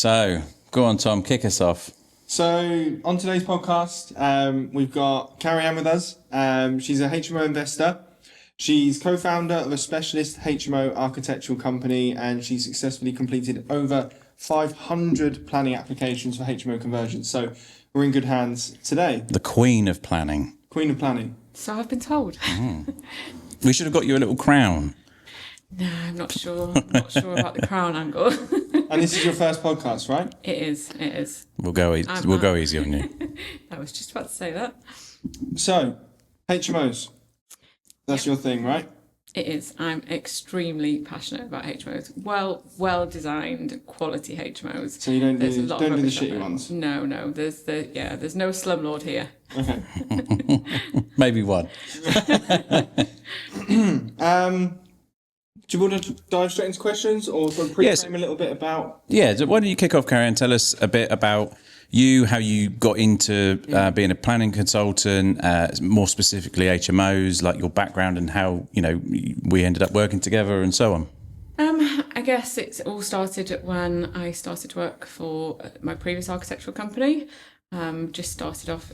So, go on, Tom, kick us off. So, on today's podcast, we've got Carianne with us. She's a HMO investor. She's co-founder of a specialist HMO architectural company, and she successfully completed over 500 planning applications for HMO conversions. So, we're in good hands today. The Queen of Planning. Queen of Planning. So I've been told. We should have got you a little crown. No, I'm not sure. I'm not sure about the crown angle. And this is your first podcast, right? It is. It is. We'll go easy on you. I was just about to say that. So, HMOs. That's Yep. your thing, right? It is. I'm extremely passionate about HMOs. Well designed, quality HMOs. So you don't There's a do lot the of rubbish shitty out there. ones. No. There's no slumlord here. Okay. Maybe one. Do you want to dive straight into questions, or sort of pre-frame a little bit about? Yeah, so why don't you kick off, Carrie, and tell us a bit about you, how you got into being a planning consultant, more specifically HMOs, like your background and how, we ended up working together and so on. I guess it all started when I started to work for my previous architectural company. Just started off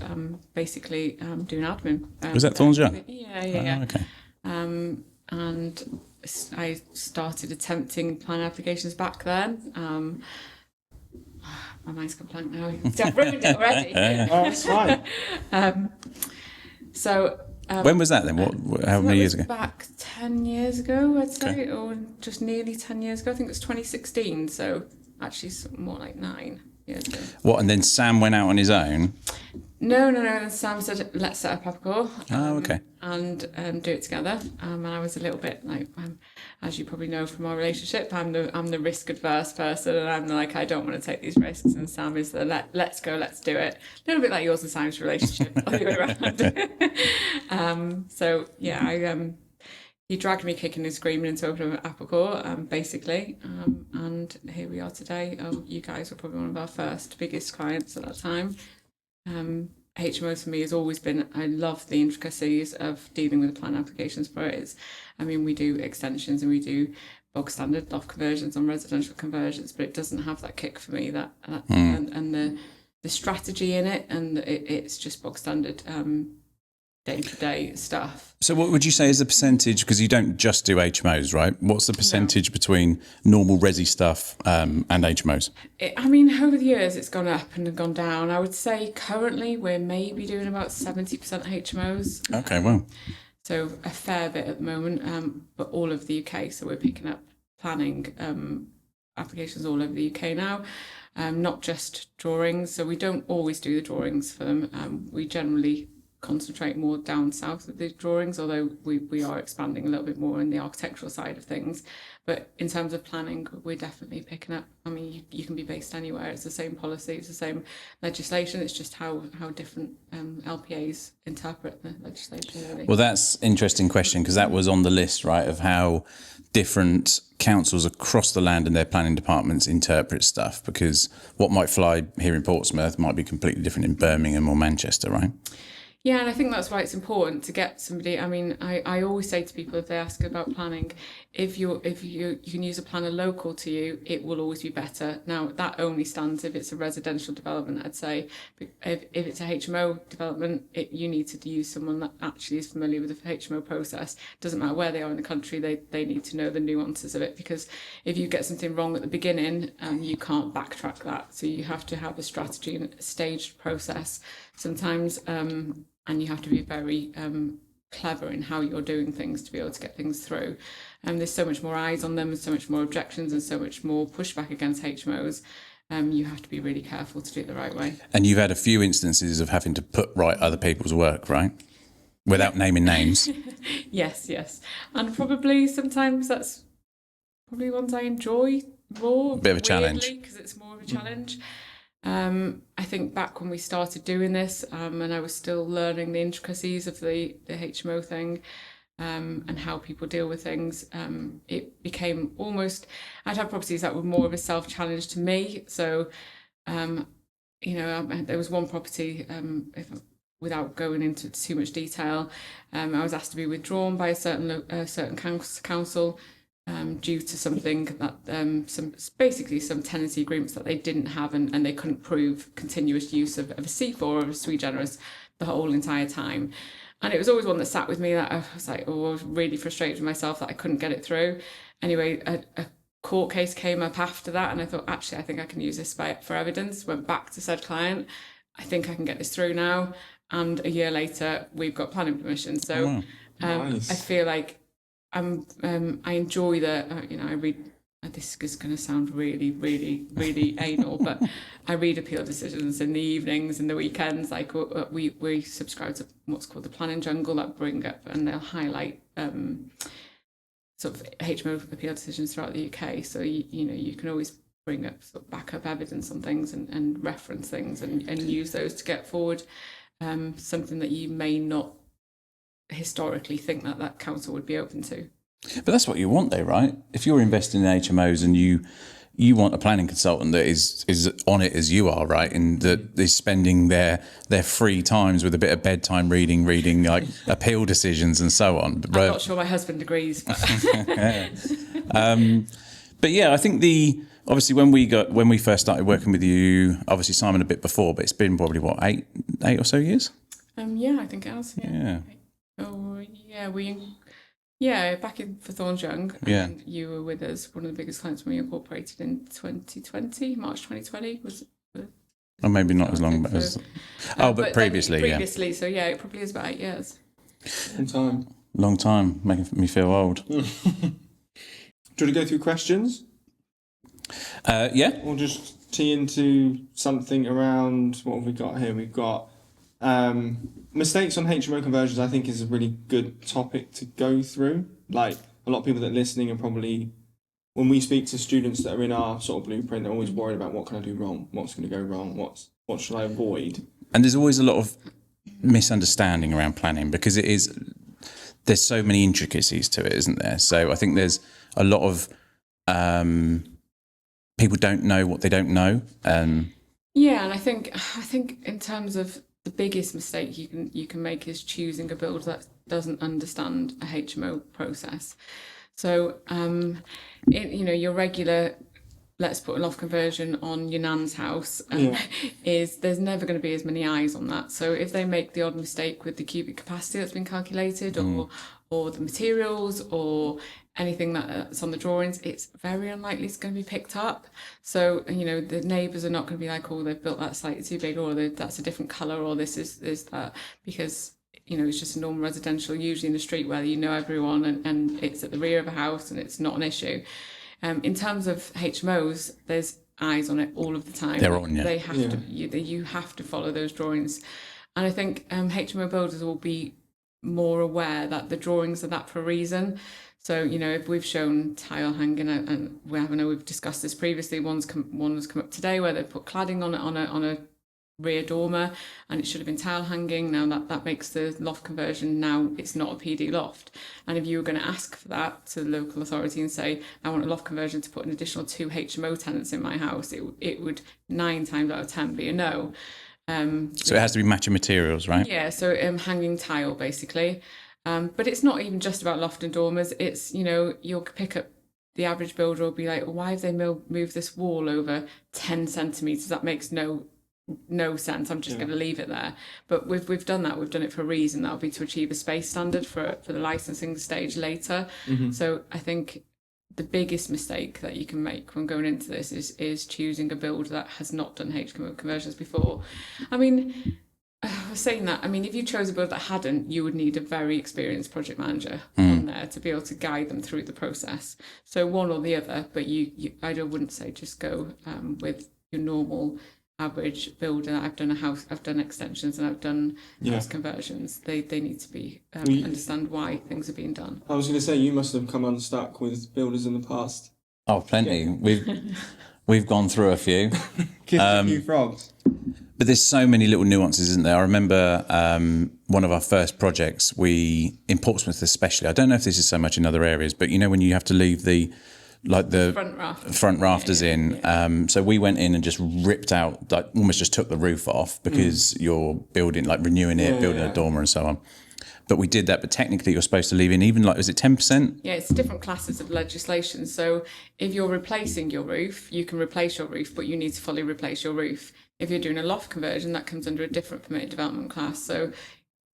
basically doing admin. Was that Thorns Young? Yeah. Oh, okay. And I started attempting plan applications back then. My mind's gone blank now. I've ruined it already. Oh, that's fine. When was that then? How many years ago? Back 10 years ago, I'd say, or just nearly 10 years ago. I think it was 2016. So actually, more like 9 years ago. What? And then Sam went out on his own. No. And Sam said, "Let's set up Apical." Okay. And do it together. And I was a little bit like, as you probably know from our relationship, I'm the risk adverse person, and I'm like, I don't want to take these risks. And Sam is the let's go, let's do it. A little bit like yours and Sam's relationship, all the way around. He dragged me kicking and screaming into opening Apical, basically. And here we are today. You guys were probably one of our first biggest clients at that time. HMOs for me has always been, I love the intricacies of dealing with plan applications for it. We do extensions and we do bog standard loft conversions on residential conversions, but it doesn't have that kick for me, and the strategy in it, and it's just bog standard day-to-day stuff. So what would you say is the percentage, because you don't just do HMOs, right? What's the percentage between normal resi stuff and HMOs? Over the years it's gone up and gone down. I would say currently we're maybe doing about 70% HMOs. Okay, well. So a fair bit at the moment, but all over the UK. So we're picking up planning applications all over the UK now, not just drawings. So we don't always do the drawings for them. We generally concentrate more down south of the drawings, although we are expanding a little bit more in the architectural side of things. But in terms of planning, we're definitely picking up. You can be based anywhere. It's the same policy, it's the same legislation. It's just how different LPAs interpret the legislation, really. Well, that's an interesting question, because that was on the list, right, of how different councils across the land and their planning departments interpret stuff, because what might fly here in Portsmouth might be completely different in Birmingham or Manchester, right? Yeah, and I think that's why it's important to get somebody. I always say to people, if they ask about planning, if you can use a planner local to you, it will always be better. Now, that only stands if it's a residential development, I'd say. If it's a HMO development, you need to use someone that actually is familiar with the HMO process. Doesn't matter where they are in the country, they need to know the nuances of it, because if you get something wrong at the beginning, you can't backtrack that. So you have to have a strategy and a staged process sometimes. And you have to be very clever in how you're doing things to be able to get things through. There's so much more eyes on them, and so much more objections, and so much more pushback against HMOs. You have to be really careful to do it the right way. And you've had a few instances of having to put right other people's work, right? Without naming names. Yes. And probably sometimes that's probably ones I enjoy more. Bit of a challenge. Because it's more of a challenge. I think back when we started doing this, and I was still learning the intricacies of the HMO thing, and how people deal with things, it became almost, I'd have properties that were more of a self-challenge to me. So, there was one property, without going into too much detail, I was asked to be withdrawn by a certain council. due to something that some tenancy agreements that they didn't have, and they couldn't prove continuous use of a C4 or a sui generis the whole entire time. And it was always one that sat with me that I was like, I was really frustrated with myself that I couldn't get it through. Anyway, a court case came up after that, and I thought, actually, I think I can use this for evidence. Went back to said client, I think I can get this through now. And a year later, we've got planning permission. So nice. I feel like I enjoy I read. This is going to sound really, really, really anal, but I read appeal decisions in the evenings and the weekends. Like we subscribe to what's called the Planning Jungle that bring up, and they'll highlight sort of HMO appeal decisions throughout the UK. So you can always bring up sort of backup evidence on things and reference things and use those to get forward something that you may not historically think that council would be open to. But that's what you want, though, right? If you're investing in HMOs and you want a planning consultant that is on it as you are, right, and that is spending their free times with a bit of bedtime reading like appeal decisions and so on. I'm not sure my husband agrees. But, but yeah, I think obviously when we first started working with you, obviously Simon a bit before, but it's been probably what eight or so years. Yeah, I think it has. Yeah. Oh yeah, back in for Thorns Young, and you were with us, one of the biggest clients when we incorporated in 2020, March 2020 was. Or maybe not as long, but but previously, Previously, so yeah, it probably is about 8 years. Long time, making me feel old. Do you want to go through questions? Yeah. Or just tee into something around what have we got here? We've got mistakes on HMO conversions. I think is a really good topic to go through. Like a lot of people that are listening, and probably when we speak to students that are in our sort of blueprint, they're always worried about what can I do wrong, what's going to go wrong, what should I avoid. And there's always a lot of misunderstanding around planning because there's so many intricacies to it, isn't there? So I think there's a lot of people don't know what they don't know. Yeah, and I think in terms of the biggest mistake you can make is choosing a builder that doesn't understand a HMO process. So, your regular, let's put a loft conversion on your nan's house, there's never going to be as many eyes on that. So if they make the odd mistake with the cubic capacity that's been calculated, or the materials, or anything that's on the drawings, it's very unlikely it's going to be picked up. So, the neighbours are not going to be like, oh, they've built that slightly too big, or that's a different colour, or this is that, because, it's just a normal residential, usually in the street where you know everyone, and it's at the rear of a house and it's not an issue. In terms of HMOs, there's eyes on it all of the time. They're on, yeah. They have to, you have to follow those drawings. And I think HMO builders will be more aware that the drawings are that for a reason. So, if we've shown tile hanging, and I know we've discussed this previously, one has come up today where they've put cladding on a rear dormer, and it should have been tile hanging. Now that makes the loft conversion, now it's not a PD loft. And if you were going to ask for that to the local authority and say, I want a loft conversion to put an additional 2 HMO tenants in my house, it would 9 times out of 10 be a no. So it has to be matching materials, right? Yeah, so hanging tile basically. But it's not even just about loft and dormers. It's, you'll pick up, the average builder will be like, well, why have they moved this wall over 10 centimetres? That makes no sense. I'm just going to leave it there. But we've done that. We've done it for a reason. That'll be to achieve a space standard for the licensing stage later. Mm-hmm. So I think the biggest mistake that you can make when going into this is choosing a builder that has not done HMO conversions before. I mean, I was saying that, if you chose a builder that hadn't, you would need a very experienced project manager on there to be able to guide them through the process. So one or the other, but I wouldn't say just go with your normal average builder. I've done a house, I've done extensions, and I've done house conversions. They need to be understand why things are being done. I was going to say, you must have come unstuck with builders in the past. Oh, plenty. Yeah. We've gone through a few. Kissed a few frogs. But there's so many little nuances, isn't there? I remember one of our first projects, in Portsmouth especially, I don't know if this is so much in other areas, but when you have to leave the front rafters in. So we went in and just ripped out, almost just took the roof off because you're building, renewing it, building a dormer and so on. but we did that. But technically, you're supposed to leave in even is it 10%? Yeah, it's different classes of legislation. So if you're replacing your roof, you can replace your roof, but you need to fully replace your roof. If you're doing a loft conversion, that comes under a different permitted development class. So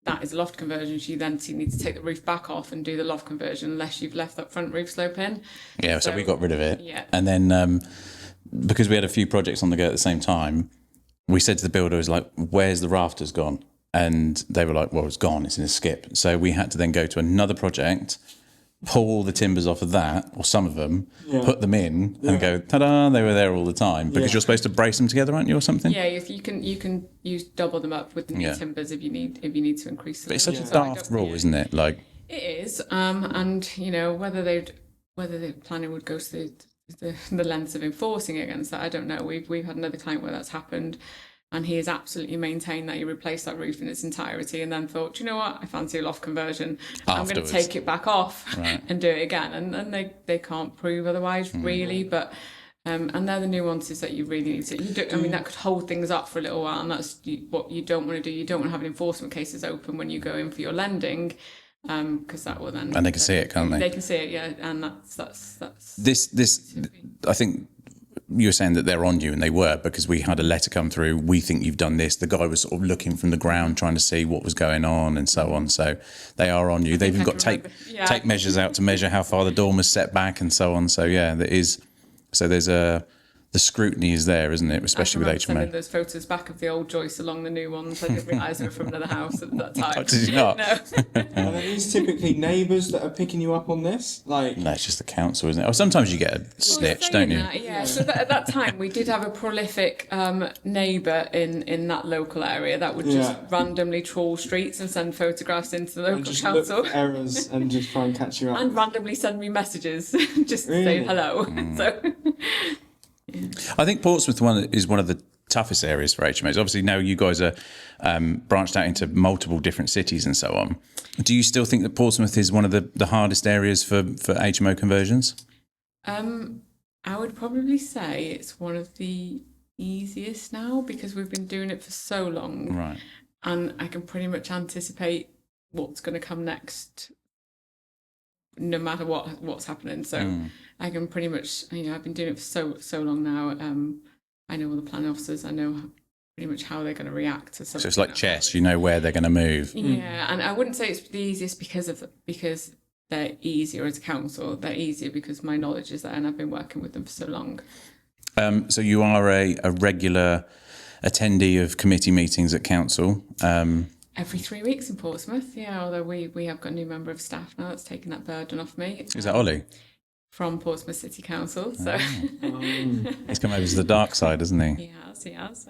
that is a loft conversion. So you then need to take the roof back off and do the loft conversion unless you've left that front roof slope in. Yeah, so we got rid of it. Yeah. And then because we had a few projects on the go at the same time, we said to the builder, where's the rafters gone? And they were like, well, it's gone. It's in a skip. So we had to then go to another project, pull all the timbers off of that, or some of them, put them in and go, ta-da, they were there all the time. Because you're supposed to brace them together, aren't you, or something? Yeah, if you can use double them up with the new timbers if you need to increase them. But it's such a daft rule, isn't it? Like it is. And whether the planning would go to the lengths of enforcing against that, I don't know. We've had another client where that's happened. And he has absolutely maintained that he replaced that roof in its entirety and then thought, you know what, I fancy a loft conversion. I'm going to take it back off and do it again. And they can't prove otherwise, really. But and they're the nuances that you really need to. That could hold things up for a little while. And that's what you don't want to do. You don't want to have enforcement cases open when you go in for your lending. Because that will then... And they can see it, can't they? They can see it, yeah. And that's... This I think... You were saying that they're on you, and they were, because we had a letter come through. We think you've done this. The guy was sort of looking from the ground, trying to see what was going on, and so on. So they are on you. They've even got tape measures out to measure how far the dorm is set back, and so on. So yeah, there is. So there's the scrutiny is there, isn't it? Especially with HMO. Sending those photos back of the old joists along the new ones. I didn't realise they were from another house at that time. Oh, did you not? No. And it is typically neighbours that are picking you up on this. No, it's just the council, isn't it? Or sometimes you get a snitch, don't you? Yeah. So at that time, we did have a prolific neighbour in that local area that would just randomly trawl streets and send photographs into the local just council. Look for errors and just try and catch you up. And randomly send me messages just to say hello. So. I think Portsmouth is one of the toughest areas for HMOs. Obviously, now you guys are branched out into multiple different cities and so on. Do you still think that Portsmouth is one of the hardest areas for HMO conversions? I would probably say it's one of the easiest now because we've been doing it for so long. Right. And I can pretty much anticipate what's going to come next no matter what's happening. So I can pretty much, I've been doing it for so long now. I know all the planning officers. I know pretty much how they're going to react to something. So it's like chess. You know where they're going to move. Yeah, and I wouldn't say it's the easiest because they're easier as a council. They're easier because my knowledge is there, and I've been working with them for so long. So you are a regular attendee of committee meetings at council. Every 3 weeks in Portsmouth, yeah, although we have got a new member of staff now that's taken that burden off me. Is that Ollie? From Portsmouth City Council, so... He's come over to the dark side, hasn't he? He has.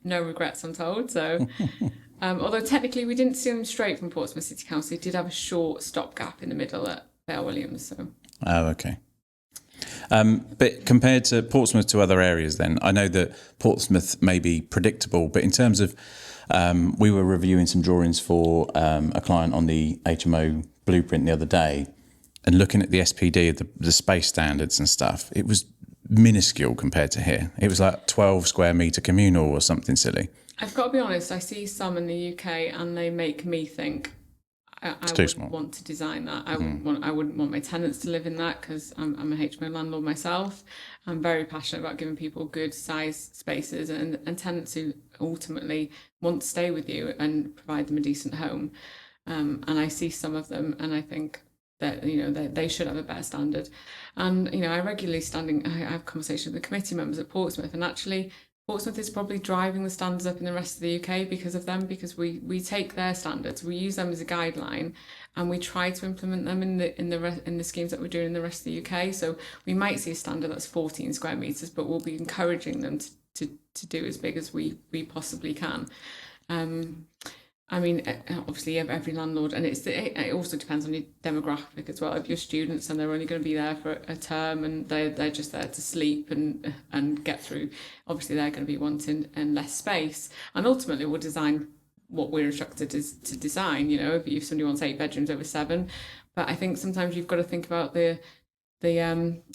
No regrets, I'm told, so... although technically we didn't see him straight from Portsmouth City Council, he did have a short stopgap in the middle at Bale Williams, so... Oh, okay. But compared to Portsmouth to other areas then, I know that Portsmouth may be predictable, but in terms of... we were reviewing some drawings for a client on the HMO blueprint the other day, and looking at the SPD of the space standards and stuff, it was minuscule compared to here. It was like 12 square metre communal or something silly. I've got to be honest, I see some in the UK and they make me think I wouldn't want to design that. I wouldn't want my tenants to live in that because I'm a HMO landlord myself. I'm very passionate about giving people good size spaces and tenants who ultimately want to stay with you and provide them a decent home. And I see some of them and I think that they should have a better standard. And I regularly I have conversations with the committee members at Portsmouth, and actually Portsmouth is probably driving the standards up in the rest of the UK because of them, because we take their standards, we use them as a guideline, and we try to implement them in the schemes that we're doing in the rest of the UK. So we might see a standard that's 14 square metres, but we'll be encouraging them to do as big as we possibly can. Obviously every landlord, and it also depends on your demographic as well. If you're students and they're only going to be there for a term and they're just there to sleep and get through, obviously they're going to be wanting less space. And ultimately we'll design what we're instructed to design. If somebody wants 8 bedrooms over 7, but I think sometimes you've got to think about the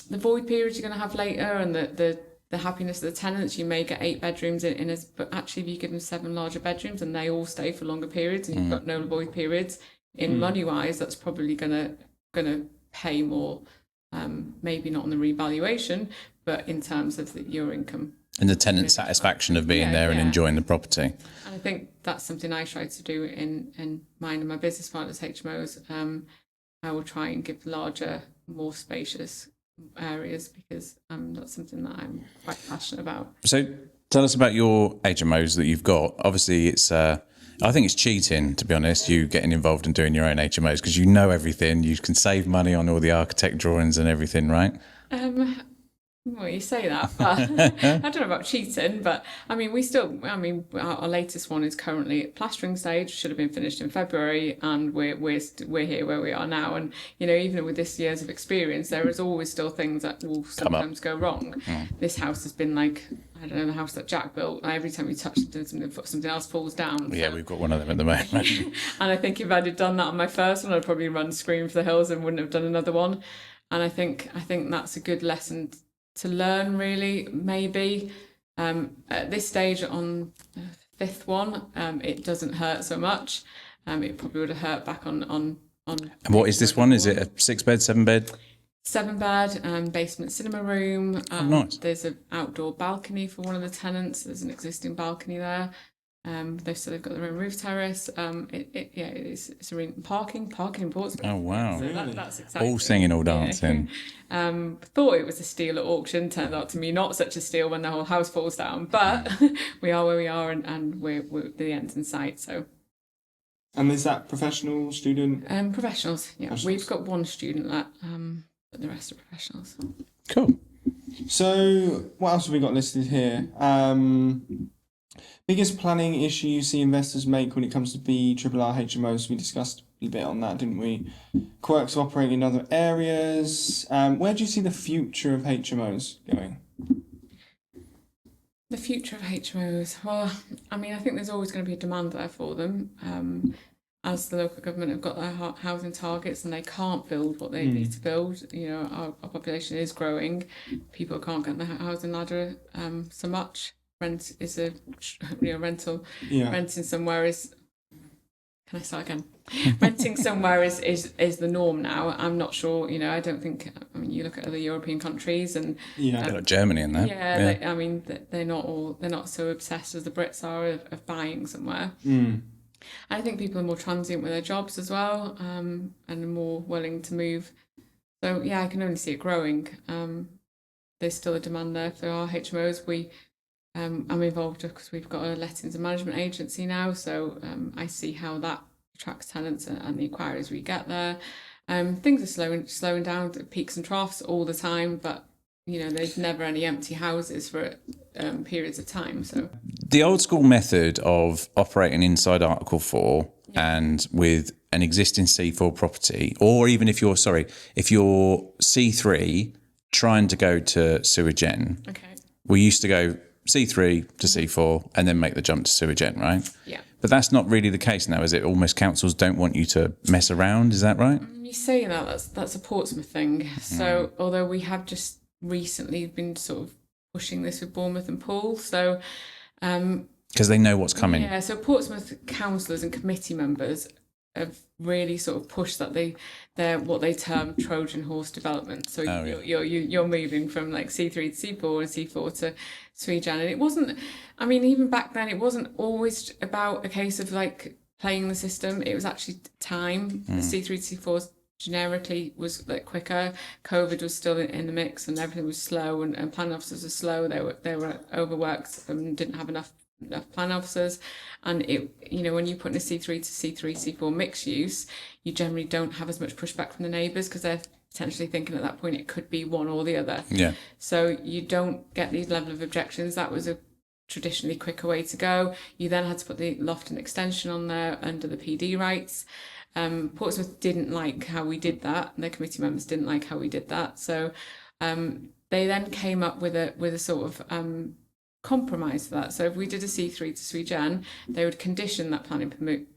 void periods you're going to have later and the happiness of the tenants. You may get 8 bedrooms but actually if you give them 7 larger bedrooms and they all stay for longer periods and you've got no void periods, in money wise, that's probably gonna pay more. Maybe not on the revaluation, but in terms of your income. And the tenant satisfaction of being there and enjoying the property. And I think that's something I try to do in mine and my business partners, HMOs. I will try and give larger, more spacious areas because that's something that I'm quite passionate about. So tell us about your HMOs that you've got. Obviously, it's I think it's cheating, to be honest, you getting involved in doing your own HMOs because you know everything. You can save money on all the architect drawings and everything, right? Well, you say that, but I don't know about cheating, but I mean, our latest one is currently at plastering stage, should have been finished in February, and we're here where we are now. And, you know, even with this years of experience, there is always still things that will sometimes go wrong. This house has been like, I don't know, the house that Jack built, every time you touch something else falls down. Yeah, we've got one of them at the moment. And I think if I'd have done that on my first one, I'd probably run screaming for the hills and wouldn't have done another one. And I think that's a good lesson to learn, really. Maybe at this stage on the fifth one, it doesn't hurt so much. It probably would have hurt back on. And what is this one? Is it a 6-bed, 7-bed? 7-bed, basement cinema room. Nice. There's an outdoor balcony for one of the tenants. There's an existing balcony there. They've got their own roof terrace. It's a parking in Portsmouth. Oh wow! So that's exciting. All singing, all dancing. Thought it was a steal at auction. Turned out to be not such a steal when the whole house falls down. But we are where we are, and we're the end's in sight. So. And is that professional, student? Professionals. Yeah, we've got one student but the rest are professionals. Cool. So what else have we got listed here? Biggest planning issue you see investors make when it comes to BRRR HMOs. We discussed a bit on that, didn't we? Quirks of operating in other areas. Where do you see the future of HMOs going? The future of HMOs. Well, I mean, I think there's always going to be a demand there for them. As the local government have got their housing targets and they can't build what they need to build. You know, our population is growing. People can't get the housing ladder so much. Rent is rental. Yeah. Renting somewhere is. Can I start again? Renting somewhere is the norm now. I'm not sure. You know, I don't think. I mean, you look at other European countries and like Germany and that. Yeah. They're not so obsessed as the Brits are of buying somewhere. I think people are more transient with their jobs as well, and are more willing to move. So yeah, I can only see it growing. There's still a demand there for our HMOs. I'm involved because we've got a lettings and management agency now, so I see how that attracts tenants and the inquiries we get there. Things are slowing down, peaks and troughs all the time, but you know there's never any empty houses for periods of time. So the old school method of operating inside Article 4 and with an existing C4 property, or even if you're C3 trying to go to sewer gen, we used to go C3 to C4 and then make the jump to sewer gen, right? Yeah. But that's not really the case now, is it? Almost councils don't want you to mess around, is that right? You say that's a Portsmouth thing. So although we have just recently been sort of pushing this with Bournemouth and Poole, so because they know what's coming. Yeah, so Portsmouth councillors and committee members have really sort of pushed that they're what they term Trojan horse development. So you're moving from like C3 to C4 and C4 to Sweden, and it wasn't. I mean, even back then, it wasn't always about a case of like playing the system. It was actually time. The C3 to C4 generically was like quicker. COVID was still in the mix, and everything was slow, and planning officers were slow. They were overworked and didn't have enough plan officers, and when you put in a C3 to C3 C4 mixed use, you generally don't have as much pushback from the neighbours because they're potentially thinking at that point it could be one or the other. Yeah. So you don't get these level of objections. That was a traditionally quicker way to go. You then had to put the loft and extension on there under the PD rights. Portsmouth didn't like how we did that, and their committee members didn't like how we did that. So they then came up with a sort of compromise to that. So if we did a C3 to Sweden, they would condition that planning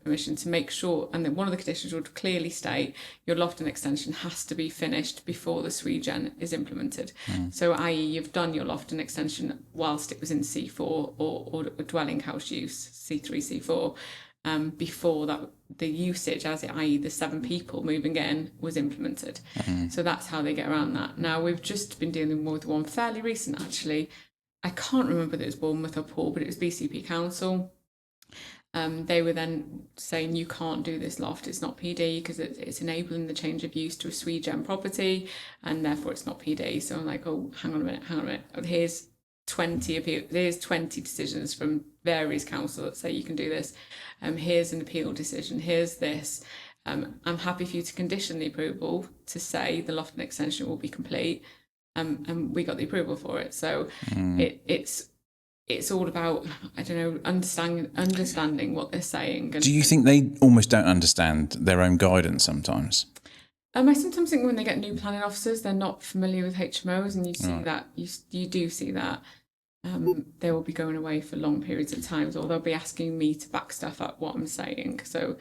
permission to make sure, and that one of the conditions would clearly state your loft and extension has to be finished before the Sweden is implemented. So i.e. you've done your loft and extension whilst it was in C4 or dwelling house use, C3, C4. before that the usage, i.e. the 7 people moving in, was implemented. So that's how they get around that. Now, we've just been dealing with one fairly recent, actually. I can't remember whether it was Bournemouth or Poole, but it was BCP Council. They were then saying you can't do this loft, it's not PD, because it's enabling the change of use to a sui gen property, and therefore it's not PD. So I'm like, oh, hang on a minute. Here's 20 appeal. There's 20 decisions from various councils that say you can do this. Here's an appeal decision. Here's this. I'm happy for you to condition the approval to say the loft and extension will be complete. And we got the approval for it. So it's all about, I don't know, understanding what they're saying. And, do you think they almost don't understand their own guidance sometimes? I sometimes think when they get new planning officers, they're not familiar with HMOs, and you see that, you do see that. They will be going away for long periods of times, or they'll be asking me to back stuff up what I'm saying. So,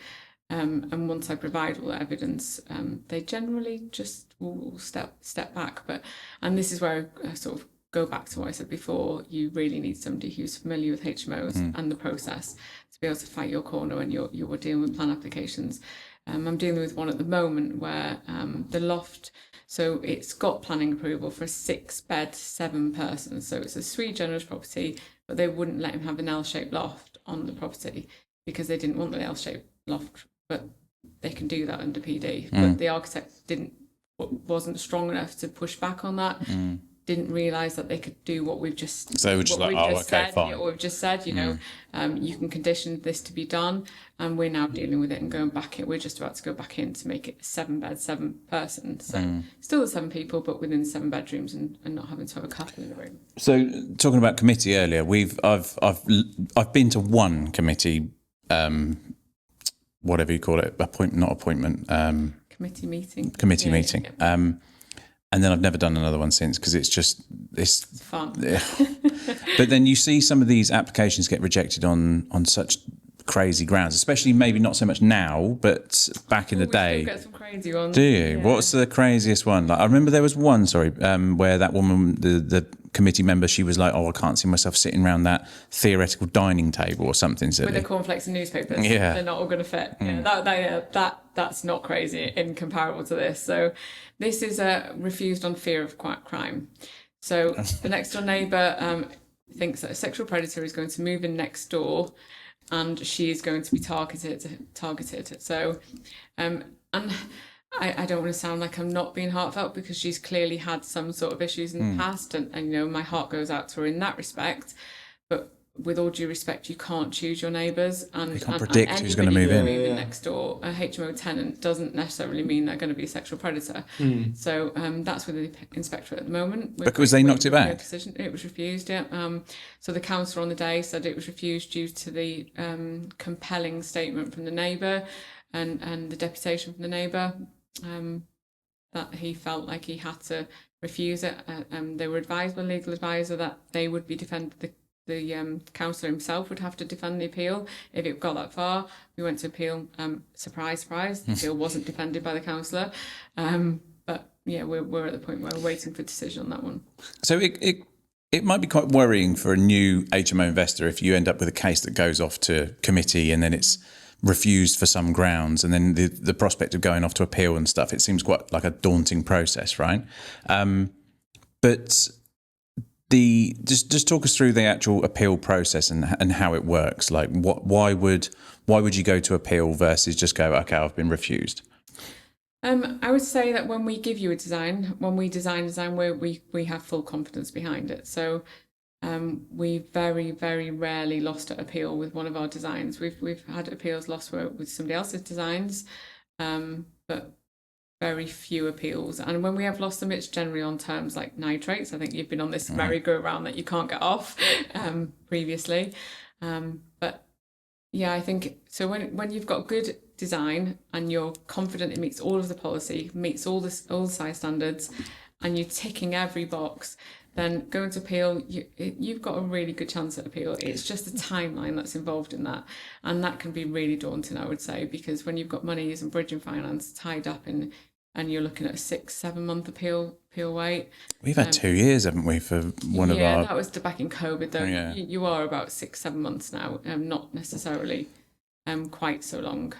and once I provide all the evidence, they generally just will step back. And this is where I sort of go back to what I said before. You really need somebody who's familiar with HMOs and the process to be able to fight your corner when you're dealing with plan applications. I'm dealing with one at the moment where the loft, so it's got planning approval for a 6-bed, 7-person. So it's a sui generis property, but they wouldn't let him have an L-shaped loft on the property because they didn't want the L-shaped loft, but they can do that under PD. But the architect wasn't strong enough to push back on that. Didn't realise that they could do what we've just so they were just like, oh, okay, fine. What we've just said, you know, you can condition this to be done, and we're now dealing with it and going back in. We're just about to go back in to make it 7-bed, 7-person. So still the 7 people, but within 7 bedrooms and not having to have a couple in the room. So talking about committee earlier, I've been to one committee, whatever you call it, committee meeting. Yeah. And then I've never done another one since because it's Fun. But then you see some of these applications get rejected on such crazy grounds, especially maybe not so much now, but back in the day. We still get some crazy ones. Do you? Yeah. What's the craziest one? Like I remember there was one, where that woman, the committee member, she was like, "Oh, I can't see myself sitting around that theoretical dining table or something silly." With the cornflakes and newspapers. Yeah. They're not all going to fit. That's not crazy in comparable to this. So this is refused on fear of crime. So the next door neighbour thinks that a sexual predator is going to move in next door, and she is going to be targeted. So, and I don't want to sound like I'm not being heartfelt because she's clearly had some sort of issues in the past, and you know my heart goes out to her in that respect. But with all due respect, you can't choose your neighbours, and you can't predict who's going to move in. Next door, a HMO tenant doesn't necessarily mean they're going to be a sexual predator. So that's with the inspectorate at the moment. Because they knocked it back. Decision. It was refused. Yeah. So the councillor on the day said it was refused due to the compelling statement from the neighbour and the deputation from the neighbour. That he felt like he had to refuse it. They were advised by a legal advisor that they would be the councillor himself would have to defend the appeal if it got that far. We went to appeal. Surprise, the appeal wasn't defended by the councillor. But yeah, we're at the point where we're waiting for a decision on that one. So it might be quite worrying for a new HMO investor if you end up with a case that goes off to committee and then it's refused for some grounds, and then the prospect of going off to appeal and stuff. It seems quite like a daunting process, right? But just talk us through the actual appeal process and how it works. Like, why would you go to appeal versus just go, okay, I've been refused? I would say that when we give you a design, when we design we have full confidence behind it. So we very, very rarely lost at appeal with one of our designs. We've had appeals lost with somebody else's designs, but very few appeals. And when we have lost them, it's generally on terms like nitrates. I think you've been on this merry-go-round that you can't get off previously. But yeah, I think so. When you've got good design and you're confident it meets all of the policy, meets all the size standards, and you're ticking every box, then going to appeal, you've got a really good chance at appeal. It's just the timeline that's involved in that. And that can be really daunting, I would say, because when you've got monies and bridging finance tied up in, and you're looking at a 6-7 month appeal wait. We've had 2 years, haven't we, for one of our... Yeah, that was back in COVID, though. Yeah. You are about 6-7 months now, not necessarily quite so long.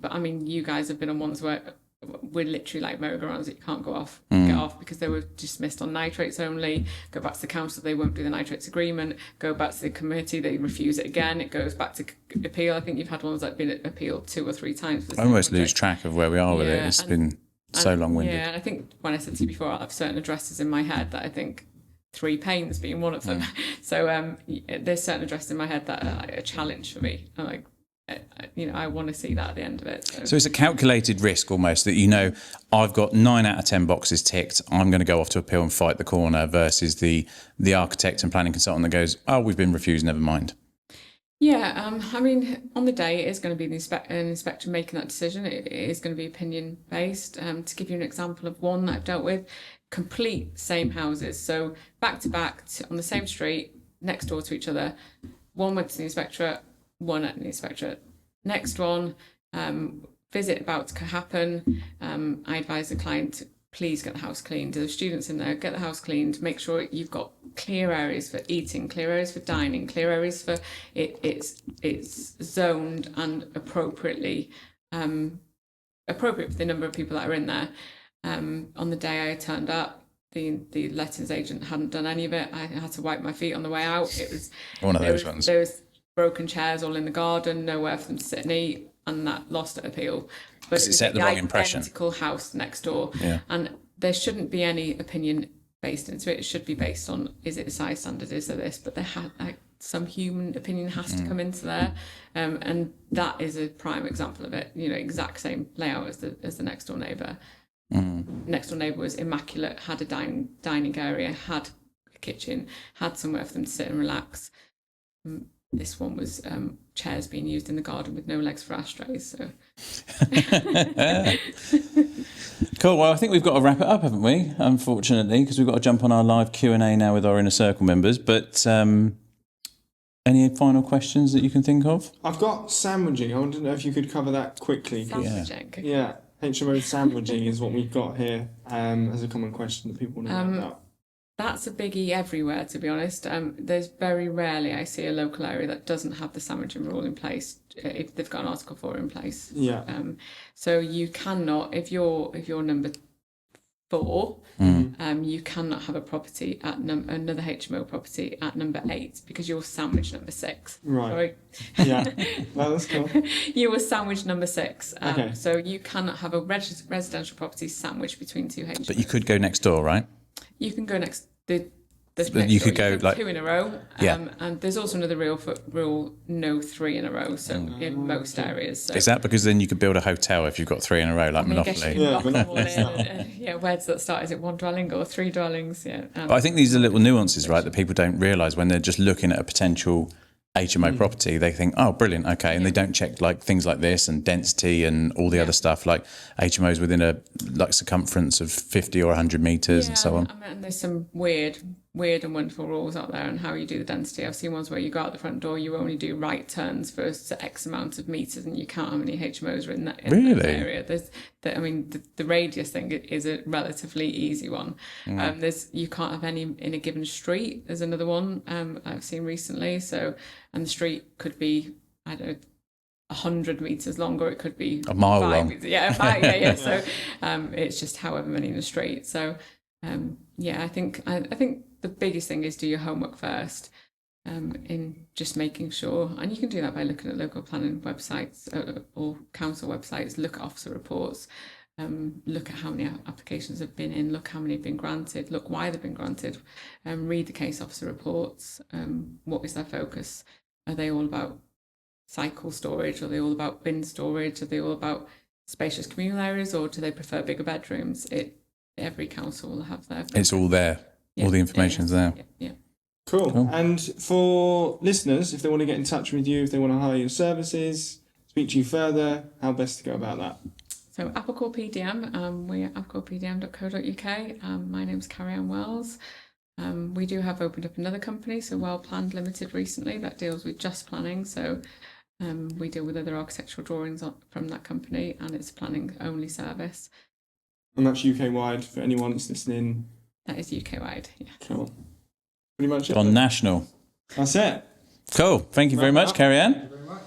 But I mean, you guys have been on ones where we're literally like merry-go-rounds that you can't get off because they were dismissed on nitrates only. Go back to the council, they won't do the nitrates agreement. Go back to the committee, they refuse it again. It goes back to appeal. I think you've had ones that have been appealed 2 or 3 times. I almost lose track of where we are with it. It's been so long-winded. Yeah, and I think when I said to you before, I have certain addresses in my head that I think 3 Paines being one of them. So there's certain addresses in my head that are a challenge for me. I'm like, I want to see that at the end of it. So it's a calculated risk almost that, I've got 9 out of 10 boxes ticked. I'm going to go off to appeal and fight the corner versus the architect and planning consultant that goes, oh, we've been refused, never mind. Yeah, I mean, on the day, it is going to be an inspector making that decision. It is going to be opinion based. To give you an example of one that I've dealt with, complete same houses. So back to back on the same street, next door to each other. One went to the inspectorate, one at the inspectorate. Next one, visit about to happen. I advise the client, please get the house cleaned. There's students in there, get the house cleaned. Make sure you've got clear areas for eating, clear areas for dining, clear areas for it's zoned and appropriately appropriate for the number of people that are in there. On the day I turned up, the lettings agent hadn't done any of it. I had to wipe my feet on the way out. It was one of those ones. There was broken chairs all in the garden, nowhere for them to sit and eat, and that lost at appeal. But it set the wrong impression. Identical house next door, and there shouldn't be any opinion based into it. It should be based on, is it the size standard, is there this? But there had some human opinion has to come into there, and that is a prime example of it. Exact same layout as the next door neighbour. Next door neighbour was immaculate, had a dining area, had a kitchen, had somewhere for them to sit and relax. This one was chairs being used in the garden with no legs for ashtrays. So cool. Well, I think we've got to wrap it up, haven't we? Unfortunately, because we've got to jump on our live Q&A now with our Inner Circle members. But any final questions that you can think of? I've got sandwiching. I want to know if you could cover that quickly. Sandwiching. Yeah. HMO sandwiching is what we've got here as a common question that people want to know about. That's a biggie everywhere, to be honest. There's very rarely I see a local area that doesn't have the sandwiching rule in place if they've got an Article 4 in place. Yeah. So you cannot, if you're number 4, you cannot have a property at another HMO property at number 8 because you're sandwich number 6. Right. Sorry. Yeah. Well, that's cool. You were sandwich number 6. Okay. So you cannot have a residential property sandwiched between 2 HMOs. But you could go next door, right? You can go next. You could go like 2 in a row. Yeah. And there's also another rule, no 3 in a row. So in most areas. So. Is that because then you could build a hotel if you've got 3 in a row, like Monopoly? Where does that start? Is it 1 dwelling or 3 dwellings? Yeah. But I think these are little nuances, right, that people don't realise when they're just looking at a potential HMO property. They think, oh, brilliant, okay, and they don't check like things like this and density and all the other stuff, like HMOs within a circumference of 50 or 100 metres and so on. And there's some weird and wonderful rules out there on how you do the density. I've seen ones where you go out the front door, you only do right turns for X amount of metres, and you count how many HMOs are in that area. The radius thing is a relatively easy one. You can't have any in a given street. There's another one I've seen recently. So, and the street could be, I don't know, 100 metres long, or it could be a mile long. Meters. Yeah, yeah. So it's just however many in the street. So I think the biggest thing is do your homework first, in just making sure, and you can do that by looking at local planning websites or council websites. Look at officer reports, look at how many applications have been in, look how many have been granted, look why they've been granted, read the case officer reports. What is their focus? Are they all about cycle storage? Are they all about bin storage? Are they all about spacious communal areas, or do they prefer bigger bedrooms? Every council will have their focus. It's all there. All the information's there. Yeah. Cool. And for listeners, if they want to get in touch with you, if they want to hire your services, speak to you further, how best to go about that? So Applecore PDM, we're at applecórepdm.co.uk. My name's Carianne Wells. We do have opened up another company, so Well Planned Limited recently, that deals with just planning. So we deal with other architectural drawings from that company, and it's a planning only service. And that's UK-wide for anyone that's listening? That is UK-wide, yeah. Cool. Pretty much it. On national. That's it. Cool. Thank you very much, Carianne. Thank you very much.